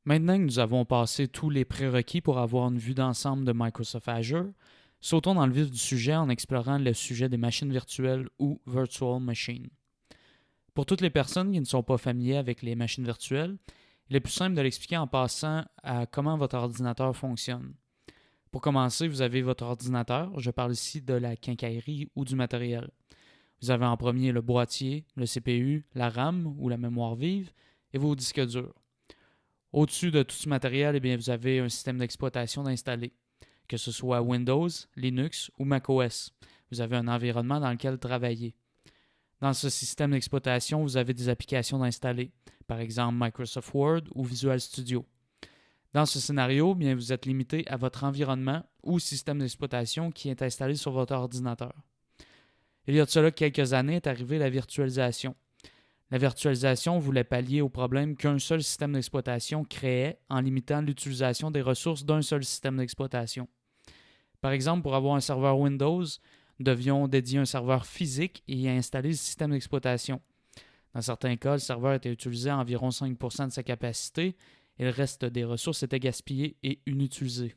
Maintenant que nous avons passé tous les prérequis pour avoir une vue d'ensemble de Microsoft Azure, sautons dans le vif du sujet en explorant le sujet des machines virtuelles ou Virtual Machines. Pour toutes les personnes qui ne sont pas familières avec les machines virtuelles, il est plus simple de l'expliquer en passant à comment votre ordinateur fonctionne. Pour commencer, vous avez votre ordinateur, je parle ici de la quincaillerie ou du matériel. Vous avez en premier le boîtier, le CPU, la RAM ou la mémoire vive et vos disques durs. Au-dessus de tout ce matériel, vous avez un système d'exploitation installé, que ce soit Windows, Linux ou macOS. Vous avez un environnement dans lequel travailler. Dans ce système d'exploitation, vous avez des applications installées, par exemple Microsoft Word ou Visual Studio. Dans ce scénario, vous êtes limité à votre environnement ou système d'exploitation qui est installé sur votre ordinateur. Il y a de cela quelques années est arrivée la virtualisation. La virtualisation voulait pallier au problème qu'un seul système d'exploitation créait en limitant l'utilisation des ressources d'un seul système d'exploitation. Par exemple, pour avoir un serveur Windows, nous devions dédier un serveur physique et y installer le système d'exploitation. Dans certains cas, le serveur était utilisé à environ 5% de sa capacité et le reste des ressources était gaspillé et inutilisé.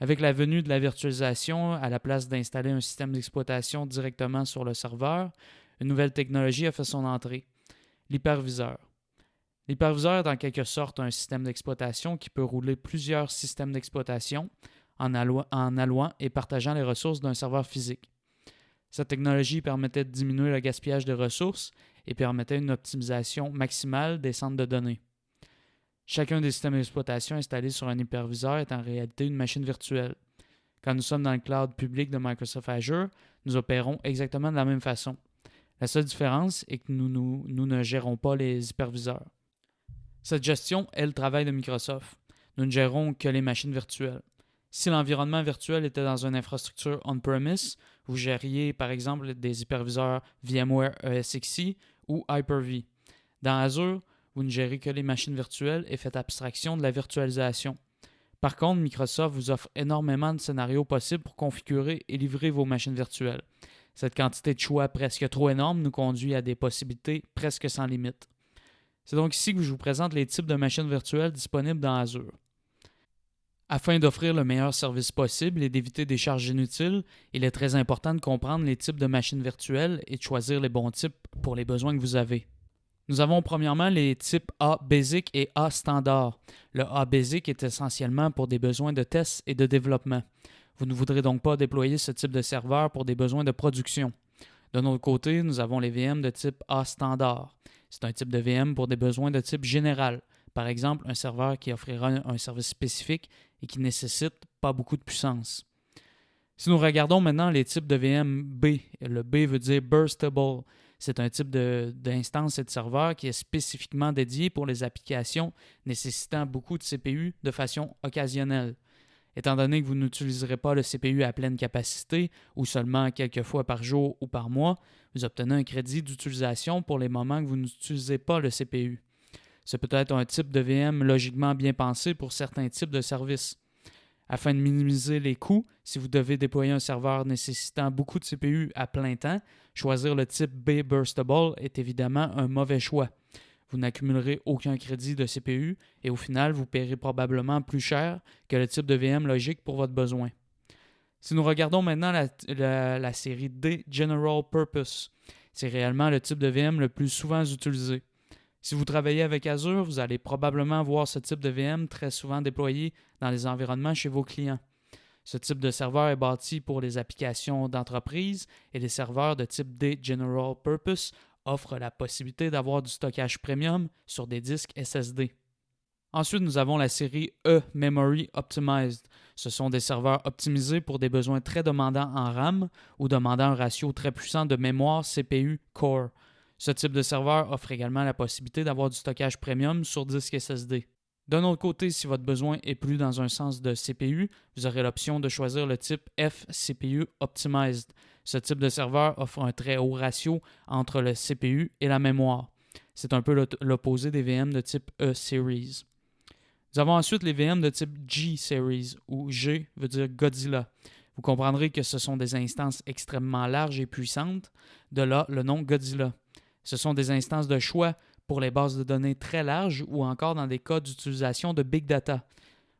Avec la venue de la virtualisation, à la place d'installer un système d'exploitation directement sur le serveur, une nouvelle technologie a fait son entrée, l'hyperviseur. L'hyperviseur est en quelque sorte un système d'exploitation qui peut rouler plusieurs systèmes d'exploitation en allouant et partageant les ressources d'un serveur physique. Cette technologie permettait de diminuer le gaspillage de ressources et permettait une optimisation maximale des centres de données. Chacun des systèmes d'exploitation installés sur un hyperviseur est en réalité une machine virtuelle. Quand nous sommes dans le cloud public de Microsoft Azure, nous opérons exactement de la même façon. La seule différence est que nous ne gérons pas les hyperviseurs. Cette gestion est le travail de Microsoft. Nous ne gérons que les machines virtuelles. Si l'environnement virtuel était dans une infrastructure on-premise, vous gériez par exemple des hyperviseurs VMware ESXi ou Hyper-V. Dans Azure, vous ne gérez que les machines virtuelles et faites abstraction de la virtualisation. Par contre, Microsoft vous offre énormément de scénarios possibles pour configurer et livrer vos machines virtuelles. Cette quantité de choix presque trop énorme nous conduit à des possibilités presque sans limite. C'est donc ici que je vous présente les types de machines virtuelles disponibles dans Azure. Afin d'offrir le meilleur service possible et d'éviter des charges inutiles, il est très important de comprendre les types de machines virtuelles et de choisir les bons types pour les besoins que vous avez. Nous avons premièrement les types A Basic et A Standard. Le A Basic est essentiellement pour des besoins de test et de développement. Vous ne voudrez donc pas déployer ce type de serveur pour des besoins de production. De notre côté, nous avons les VM de type A Standard. C'est un type de VM pour des besoins de type général. Par exemple, un serveur qui offrira un service spécifique et qui ne nécessite pas beaucoup de puissance. Si nous regardons maintenant les types de VM B, le B veut dire Burstable. C'est un type d'instance et de serveur qui est spécifiquement dédié pour les applications nécessitant beaucoup de CPU de façon occasionnelle. Étant donné que vous n'utiliserez pas le CPU à pleine capacité ou seulement quelques fois par jour ou par mois, vous obtenez un crédit d'utilisation pour les moments que vous n'utilisez pas le CPU. Ce peut être un type de VM logiquement bien pensé pour certains types de services. Afin de minimiser les coûts, si vous devez déployer un serveur nécessitant beaucoup de CPU à plein temps, choisir le type B Burstable est évidemment un mauvais choix. Vous n'accumulerez aucun crédit de CPU et au final, vous paierez probablement plus cher que le type de VM logique pour votre besoin. Si nous regardons maintenant la série D General Purpose, c'est réellement le type de VM le plus souvent utilisé. Si vous travaillez avec Azure, vous allez probablement voir ce type de VM très souvent déployé dans les environnements chez vos clients. Ce type de serveur est bâti pour les applications d'entreprise et les serveurs de type D General Purpose offrent la possibilité d'avoir du stockage premium sur des disques SSD. Ensuite, nous avons la série E Memory Optimized. Ce sont des serveurs optimisés pour des besoins très demandants en RAM ou demandant un ratio très puissant de mémoire CPU Core. Ce type de serveur offre également la possibilité d'avoir du stockage premium sur disque SSD. D'un autre côté, si votre besoin est plus dans un sens de CPU, vous aurez l'option de choisir le type F CPU Optimized. Ce type de serveur offre un très haut ratio entre le CPU et la mémoire. C'est un peu l'opposé des VM de type E-Series. Nous avons ensuite les VM de type G-Series, où G veut dire Godzilla. Vous comprendrez que ce sont des instances extrêmement larges et puissantes, de là le nom Godzilla. Ce sont des instances de choix pour les bases de données très larges ou encore dans des cas d'utilisation de Big Data.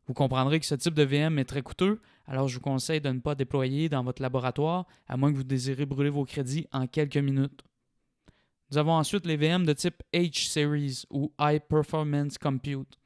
Vous comprendrez que ce type de VM est très coûteux, alors je vous conseille de ne pas déployer dans votre laboratoire, à moins que vous désirez brûler vos crédits en quelques minutes. Nous avons ensuite les VM de type H-Series ou High Performance Compute.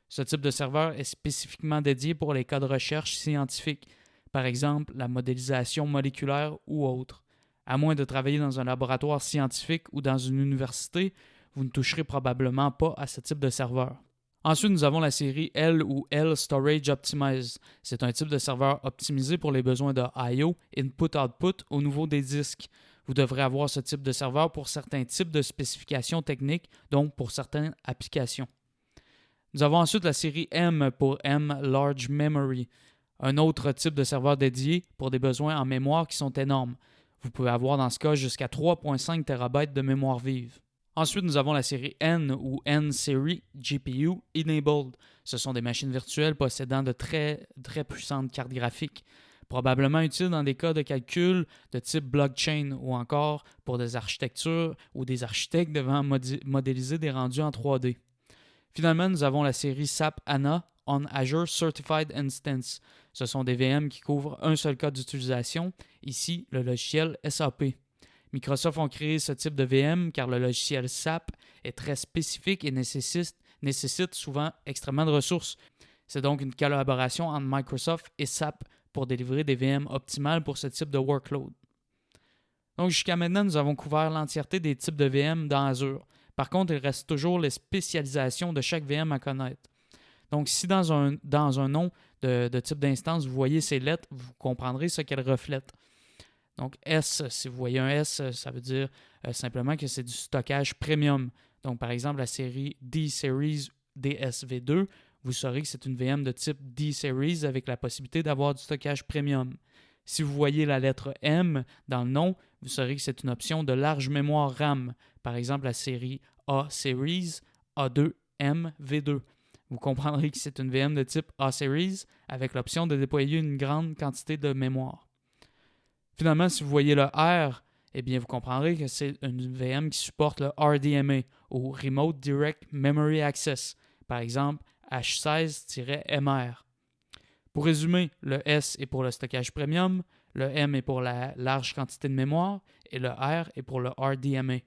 Ce type de serveur est spécifiquement dédié pour les cas de recherche scientifique, par exemple la modélisation moléculaire ou autre. À moins de travailler dans un laboratoire scientifique ou dans une université, vous ne toucherez probablement pas à ce type de serveur. Ensuite, nous avons la série L ou L Storage Optimized. C'est un type de serveur optimisé pour les besoins de I/O, Input-Output, au niveau des disques. Vous devrez avoir ce type de serveur pour certains types de spécifications techniques, donc pour certaines applications. Nous avons ensuite la série M pour M Large Memory, un autre type de serveur dédié pour des besoins en mémoire qui sont énormes. Vous pouvez avoir dans ce cas jusqu'à 3,5 TB de mémoire vive. Ensuite, nous avons la série N ou N-Series GPU Enabled. Ce sont des machines virtuelles possédant de très puissantes cartes graphiques, probablement utiles dans des cas de calcul de type blockchain ou encore pour des architectures ou des architectes devant modéliser des rendus en 3D. Finalement, nous avons la série SAP HANA on Azure Certified Instance. Ce sont des VM qui couvrent un seul cas d'utilisation, ici le logiciel SAP. Microsoft ont créé ce type de VM car le logiciel SAP est très spécifique et nécessite souvent extrêmement de ressources. C'est donc une collaboration entre Microsoft et SAP pour délivrer des VM optimales pour ce type de workload. Donc jusqu'à maintenant, nous avons couvert l'entièreté des types de VM dans Azure. Par contre, il reste toujours les spécialisations de chaque VM à connaître. Donc si dans un nom de type d'instance, vous voyez ces lettres, vous comprendrez ce qu'elles reflètent. Donc S, si vous voyez un S, ça veut dire simplement que c'est du stockage premium. Donc par exemple, la série D-Series DSV2, vous saurez que c'est une VM de type D-Series avec la possibilité d'avoir du stockage premium. Si vous voyez la lettre M dans le nom, vous saurez que c'est une option de large mémoire RAM. Par exemple, la série A-Series A2M V2. Vous comprendrez que c'est une VM de type A-Series avec l'option de déployer une grande quantité de mémoire. Finalement, si vous voyez le R, eh bien, vous comprendrez que c'est une VM qui supporte le RDMA ou Remote Direct Memory Access, par exemple H16-MR. Pour résumer, le S est pour le stockage premium, le M est pour la large quantité de mémoire et le R est pour le RDMA.